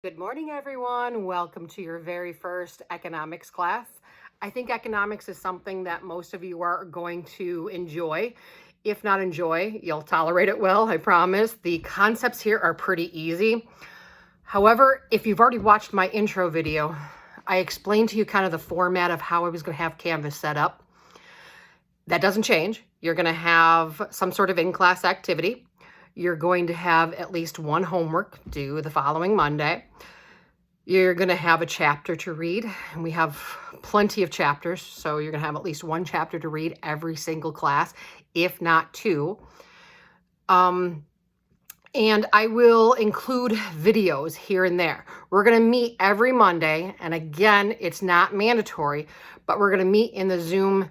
Good morning, everyone. Welcome to your very first economics class. I think economics is something that most of you are going to enjoy. If not enjoy, you'll tolerate it well, I promise. The concepts here are pretty easy. However, if you've already watched my intro video, I explained to you kind of the format of how I was going to have Canvas set up. That doesn't change. You're going to have some sort of in-class activity. You're going to have at least one homework due the following Monday. You're going to have a chapter to read, and we have plenty of chapters, so you're going to have at least one chapter to read every single class, if not two. And I will include videos here and there. We're going to meet every Monday, and again, it's not mandatory, but we're going to meet in the Zoom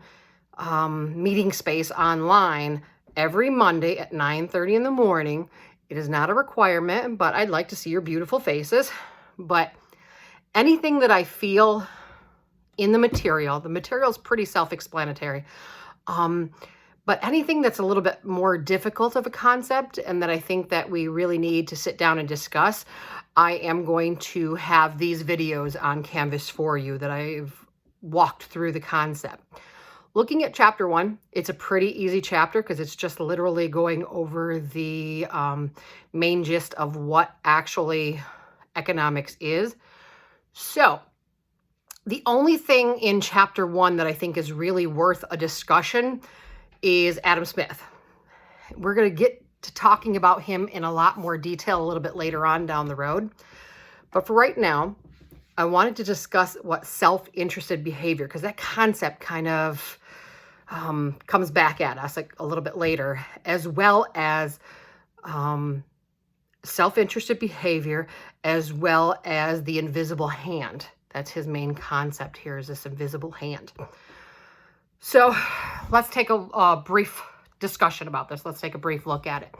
meeting space online every Monday at 9:30 in the morning. It is not a requirement, but I'd like to see your beautiful faces. But anything that I feel in the material is pretty self-explanatory. But anything that's a little bit more difficult of a concept and that I think that we really need to sit down and discuss, I am going to have these videos on Canvas for you that I've walked through the concept. Looking at chapter 1, it's a pretty easy chapter because it's just literally going over the main gist of what actually economics is. So the only thing in chapter 1 that I think is really worth a discussion is Adam Smith. We're going to get to talking about him in a lot more detail a little bit later on down the road. But for right now, I wanted to discuss what self-interested behavior, because that concept kind of comes back at us a little bit later, as well as self-interested behavior, as well as the invisible hand. That's his main concept here, is this invisible hand. So let's take a brief discussion about this. Let's take a brief look at it.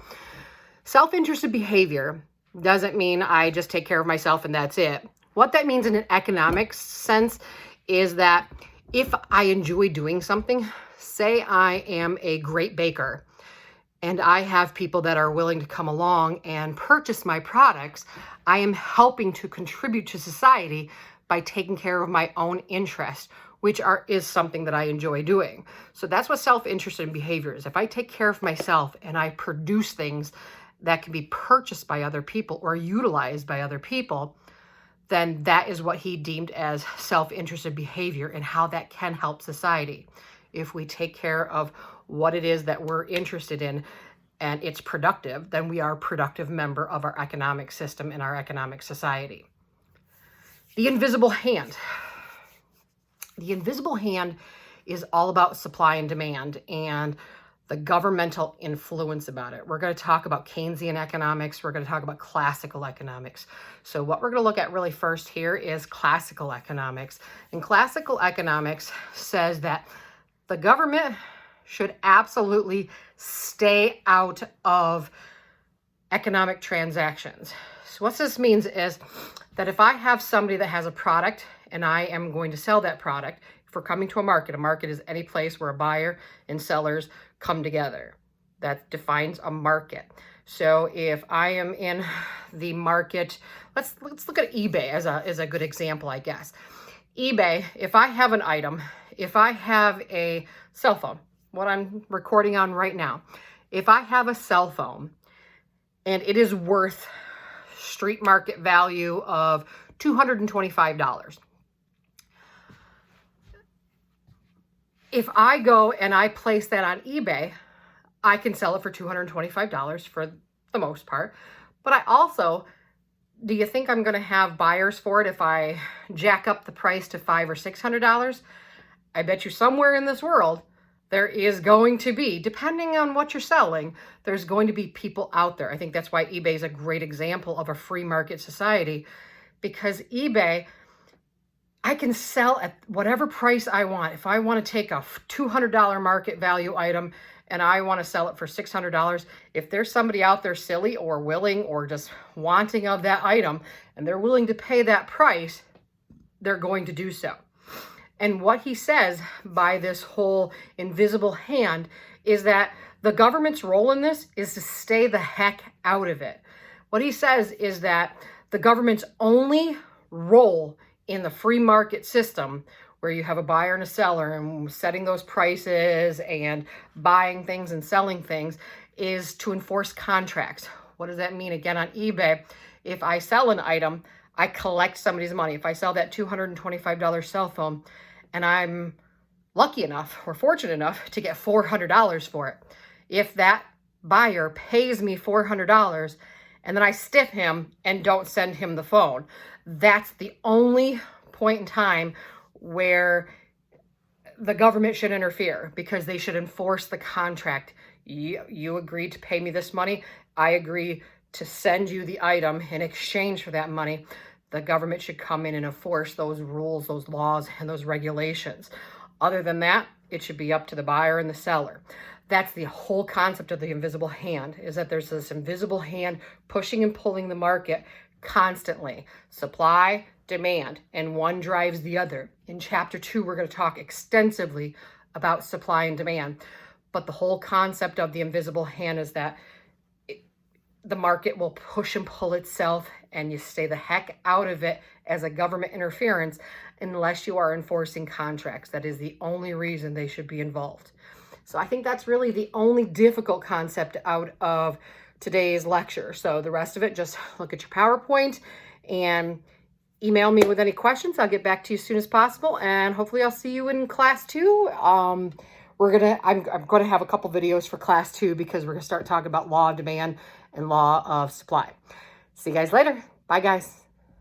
Self-interested behavior doesn't mean I just take care of myself and that's it. What that means in an economics sense is that if I enjoy doing something, say I am a great baker, and I have people that are willing to come along and purchase my products, I am helping to contribute to society by taking care of my own interest, which is something that I enjoy doing. So that's what self-interested behavior is. If I take care of myself and I produce things that can be purchased by other people or utilized by other people, then that is what he deemed as self-interested behavior and how that can help society. If we take care of what it is that we're interested in and it's productive, then we are a productive member of our economic system and our economic society. The invisible hand. The invisible hand is all about supply and demand and the governmental influence about it. We're going to talk about Keynesian economics. We're going to talk about classical economics. So what we're going to look at really first here is classical economics. And classical economics says that the government should absolutely stay out of economic transactions. So what this means is that if I have somebody that has a product and I am going to sell that product, if we're coming to a market is any place where a buyer and sellers come together. That defines a market. So if I am in the market, let's look at eBay as a good example, I guess. eBay, if I have an item, if I have a cell phone, what I'm recording on right now, if I have a cell phone and it is worth street market value of $225, if I go and I place that on eBay, I can sell it for $225 for the most part. But I also, do you think I'm going to have buyers for it if I jack up the price to $500 or $600? I bet you somewhere in this world, there is going to be, depending on what you're selling, there's going to be people out there. I think that's why eBay is a great example of a free market society, because eBay, I can sell at whatever price I want. If I want to take a $200 market value item and I want to sell it for $600, if there's somebody out there silly or willing or just wanting of that item and they're willing to pay that price, they're going to do so. And what he says by this whole invisible hand is that the government's role in this is to stay the heck out of it. What he says is that The government's only role in the free market system, where you have a buyer and a seller and setting those prices and buying things and selling things, is to enforce contracts. What does that mean? Again, on eBay, if I sell an item, I collect somebody's money. If I sell that $225 cell phone and I'm lucky enough or fortunate enough to get $400 for it, if that buyer pays me $400 and then I stiff him and don't send him the phone, that's the only point in time where the government should interfere, because they should enforce the contract. You agreed to pay me this money. I agree to send you the item in exchange for that money. The government should come in and enforce those rules, those laws, and those regulations. Other than that, it should be up to the buyer and the seller. That's the whole concept of the invisible hand, is that there's this invisible hand pushing and pulling the market constantly. Supply, demand, and one drives the other. In chapter 2, we're going to talk extensively about supply and demand. But the whole concept of the invisible hand is that the market will push and pull itself, and you stay the heck out of it as a government interference unless you are enforcing contracts. That is the only reason they should be involved. So I think that's really the only difficult concept out of today's lecture. So the rest of it, just look at your PowerPoint and email me with any questions. I'll get back to you as soon as possible, and hopefully I'll see you in class 2. I'm gonna have a couple videos for class 2, because we're gonna start talking about law of demand and law of supply. See you guys later. Bye, guys.